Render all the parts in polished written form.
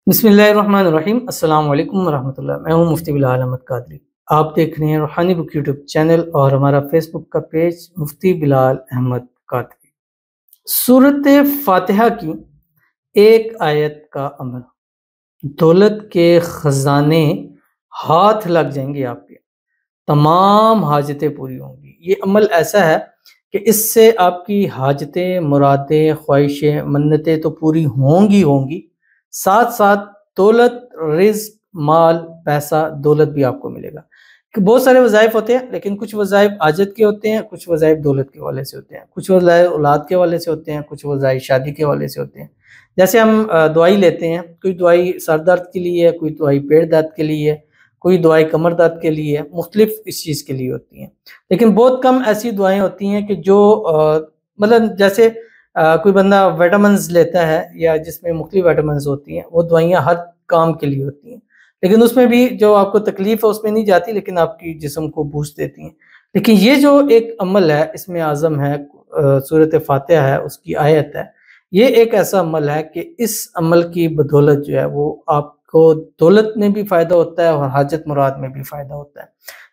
بسم اللہ الرحمن الرحیم۔ السلام علیکم ورحمۃ اللہ۔ میں ہوں مفتی بلال احمد قادری۔ آپ دیکھ رہے ہیں روحانی بک یوٹیوب چینل اور ہمارا فیس بک کا پیج مفتی بلال احمد قادری۔ سورۃ فاتحہ کی ایک آیت کا عمل، دولت کے خزانے ہاتھ لگ جائیں گے، آپ کے تمام حاجتیں پوری ہوں گی۔ یہ عمل ایسا ہے کہ اس سے آپ کی حاجتیں، مرادیں، خواہشیں، منتیں تو پوری ہوں گی، ساتھ ساتھ دولت، رزق، مال، پیسہ، دولت بھی آپ کو ملے گا۔ کہ بہت سارے وظائف ہوتے ہیں، لیکن کچھ وظائف حاجت کے ہوتے ہیں، کچھ وظائف دولت کے حوالے سے ہوتے ہیں، کچھ وظائف اولاد کے حوالے سے ہوتے ہیں، کچھ وظائف شادی کے حوالے سے ہوتے ہیں۔ جیسے ہم دوائی لیتے ہیں، کوئی دوائی سر درد کے لیے ہے، کوئی دوائی پیٹ درد کے لیے ہے، کوئی دوائی کمر درد کے لیے ہے، مختلف اس چیز کے لیے ہوتی ہیں۔ لیکن بہت کم ایسی دوائیں ہوتی ہیں کہ جو مطلب جیسے کوئی بندہ ویٹامنز لیتا ہے یا جس میں مختلف ویٹامنز ہوتی ہیں، وہ دوائیاں ہر کام کے لیے ہوتی ہیں، لیکن اس میں بھی جو آپ کو تکلیف ہے اس میں نہیں جاتی، لیکن آپ کی جسم کو بوسٹ دیتی ہیں۔ لیکن یہ جو ایک عمل ہے، اس میں اعظم ہے، سورۃ فاتحہ ہے، اس کی آیت ہے، یہ ایک ایسا عمل ہے کہ اس عمل کی بدولت جو ہے وہ آپ کو دولت میں بھی فائدہ ہوتا ہے اور حاجت مراد میں بھی فائدہ ہوتا ہے۔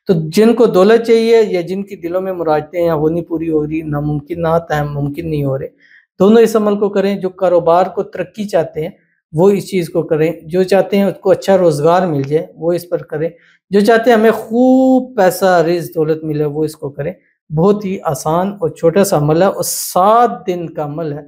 تو جن کو دولت چاہیے یا جن کی دلوں میں مرادیں ہیں وہ نہیں پوری ہو رہی، ناممکنات ہیں، ممکن نہیں ہو رہے، دونوں اس عمل کو کریں۔ جو کاروبار کو ترقی چاہتے ہیں وہ اس چیز کو کریں، جو چاہتے ہیں اس کو اچھا روزگار مل جائے وہ اس پر کریں، جو چاہتے ہیں ہمیں خوب پیسہ، رزق، دولت ملے وہ اس کو کریں۔ بہت ہی آسان اور چھوٹا سا عمل ہے اور 7 دن کا عمل ہے۔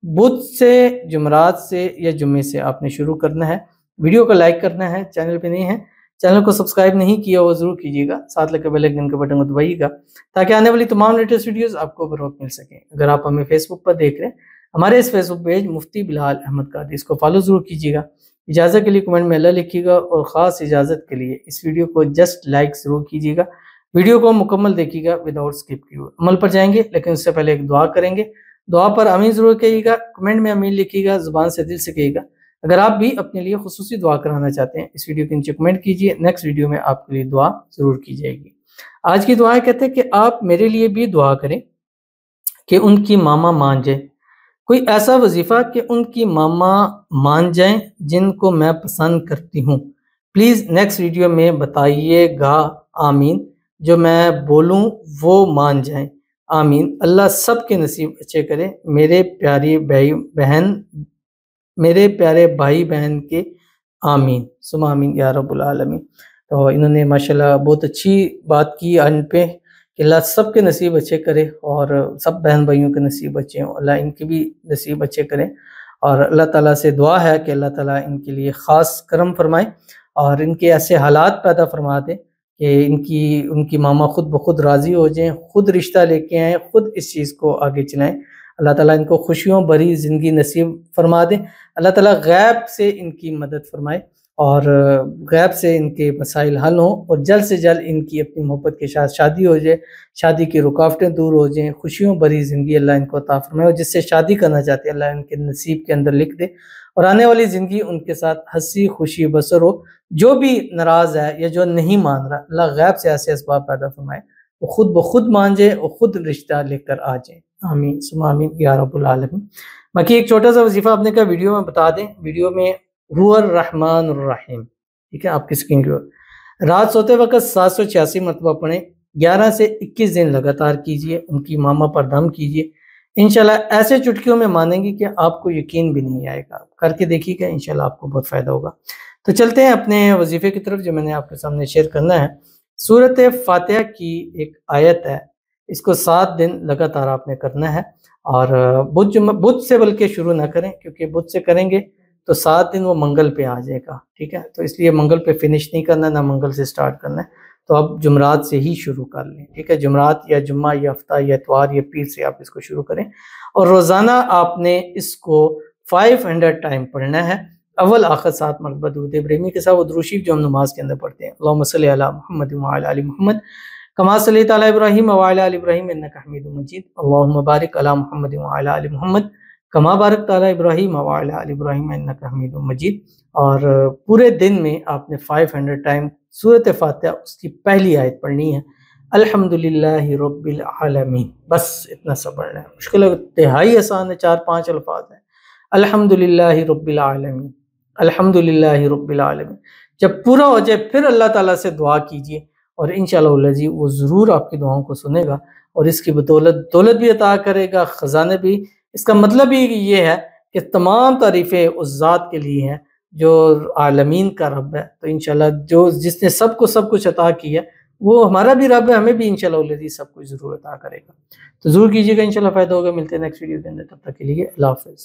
بدھ سے، جمعرات سے یا جمعے سے آپ نے شروع کرنا ہے۔ ویڈیو کو لائک کرنا ہے، چینل پہ نہیں ہے چینل کو سبسکرائب نہیں کیا وہ ضرور کیجیے گا، ساتھ لگے بیل آئیکن کے بٹن کو دبائیے گا تاکہ آنے والی تمام لیٹسٹ ویڈیوز آپ کو بروقت مل سکیں۔ اگر آپ ہمیں فیس بک پر دیکھ رہے ہیں، ہمارے اس فیس بک پیج مفتی بلال احمد قادری، اس کو فالو ضرور کیجیے گا۔ اجازت کے لیے کمنٹ میں اللہ لکھیے گا اور خاص اجازت کے لیے اس ویڈیو کو جسٹ لائک ضرور کیجیے گا۔ ویڈیو کو مکمل دیکھیے گا وداؤٹ سکپ کیے ہوئے۔ عمل پر جائیں گے، لیکن اس سے پہلے ایک دعا کریں گے۔ دعا پر آمین ضرور کہیے گا، کمنٹ میں آمین لکھیے گا، زبان سے دل سے کہیے گا۔ اگر آپ بھی اپنے لیے خصوصی دعا کرانا چاہتے ہیں، اس ویڈیو کے نیچے کمنٹ کیجیے، نیکسٹ ویڈیو میں آپ کے لیے دعا ضرور کی جائے گی۔ آج کی دعا کہتے ہیں کہ آپ میرے لیے بھی دعا کریں کہ ان کی ماما مان جائے، کوئی ایسا وظیفہ کہ ان کی ماما مان جائیں جن کو میں پسند کرتی ہوں، پلیز نیکسٹ ویڈیو میں بتائیے گا، آمین۔ جو میں بولوں وہ مان جائیں، آمین۔ اللہ سب کے نصیب اچھے کرے، میرے پیارے بھائی بہن کے، آمین ثم آمین یا رب العالمین۔ تو انہوں نے ماشاءاللہ بہت اچھی بات کی ان پہ کہ اللہ سب کے نصیب اچھے کرے اور سب بہن بھائیوں کے نصیب اچھے ہوں، اللہ ان کے بھی نصیب اچھے کرے، اور اللہ تعالیٰ سے دعا ہے کہ اللہ تعالیٰ ان کے لیے خاص کرم فرمائے اور ان کے ایسے حالات پیدا فرما دے کہ ان کی ماما خود بخود راضی ہو جائیں، خود رشتہ لے کے آئیں، خود اس چیز کو آگے چلائیں۔ اللہ تعالیٰ ان کو خوشیوں بھری زندگی نصیب فرما دے، اللہ تعالیٰ غیب سے ان کی مدد فرمائے اور غیب سے ان کے مسائل حل ہوں اور جلد سے جلد ان کی اپنی محبت کے ساتھ شادی ہو جائے، شادی کی رکاوٹیں دور ہو جائیں، خوشیوں بھری زندگی اللہ ان کو عطا فرمائے، اور جس سے شادی کرنا چاہتے ہیں اللہ ان کے نصیب کے اندر لکھ دے اور آنے والی زندگی ان کے ساتھ ہنسی خوشی بسر ہو۔ جو بھی ناراض ہے یا جو نہیں مان رہا، اللہ غیب سے ایسے اسباب پیدا فرمائے وہ خود بخود مان جائے اور خود رشتہ لے کر آ جائیں، آمین ثم آمین یا رب العالمین۔ باقی ایک چھوٹا سا وظیفہ آپ نے کہا ویڈیو میں بتا دیں، ویڈیو میں هو الرحمن الرحیم، ٹھیک ہے، آپ کی اسکرین کی رات سوتے وقت 786 مرتبہ پڑھیں، 11 سے 21 دن لگاتار کیجئے، ان کی ماما پر دم کیجئے، انشاءاللہ ایسے چٹکیوں میں مانیں گی کہ آپ کو یقین بھی نہیں آئے گا، کر کے دیکھیے گا، انشاءاللہ آپ کو بہت فائدہ ہوگا۔ تو چلتے ہیں اپنے وظیفے کی طرف جو میں نے آپ کے سامنے شیئر کرنا ہے۔ سورۃ فاتحہ کی ایک آیت ہے، اس کو 7 دن لگاتار آپ نے کرنا ہے، اور بدھ سے بلکہ شروع نہ کریں، کیونکہ بدھ سے کریں گے تو 7 دن وہ منگل پہ آ جائے گا، ٹھیک ہے، تو اس لیے منگل پہ فنش نہیں کرنا، نہ منگل سے سٹارٹ کرنا ہے، تو آپ جمعرات سے ہی شروع کر لیں، ٹھیک ہے، جمعرات یا جمعہ یا ہفتہ یا اتوار یا پیر سے آپ اس کو شروع کریں، اور روزانہ آپ نے اس کو 500 ٹائم پڑھنا ہے، اول آخر 7 مرتبہ درود ابراہیمی کے ساتھ وہ درود شریف جو ہم نماز کے اندر پڑھتے ہیں، اللہم صلی علی محمد وعلی آل محمد کما صلیت علی ابراہیم وعلی آل ابراہیم انک حمید مجید، اللہم بارک علی محمد وعلی آل محمد کما بارکت علی ابراہیم وعلی آل ابراہیم انک حمید مجید۔ اور پورے دن میں آپ نے 500 ٹائم سورۃ فاتحہ اس کی پہلی آیت پڑھنی ہے، الحمدللہ رب العالمین، بس اتنا سا پڑھنا ہے، مشکل انتہائی آسان ہے، 4-5 الفاظ ہیں، الحمدللہ رب العالمین، الحمدللہ رب العالمین۔ جب پورا ہو جائے پھر اللہ تعالیٰ سے دعا کیجئے، اور انشاءاللہ جی وہ ضرور آپ کی دعاؤں کو سنے گا، اور اس کی بدولت دولت بھی عطا کرے گا، خزانے بھی۔ اس کا مطلب ہی یہ ہے کہ تمام تعریفیں اس ذات کے لیے ہیں جو عالمین کا رب ہے۔ تو انشاءاللہ جس نے سب کو سب کچھ عطا کیا، وہ ہمارا بھی رب ہے، ہمیں بھی انشاءاللہ سب کچھ ضرور عطا کرے گا۔ تو ضرور کیجیے گا، انشاءاللہ فائدہ ہوگا۔ ملتے ہیں نیکسٹ ویڈیو کے اندر، تب تک کے لیے اللہ حافظ۔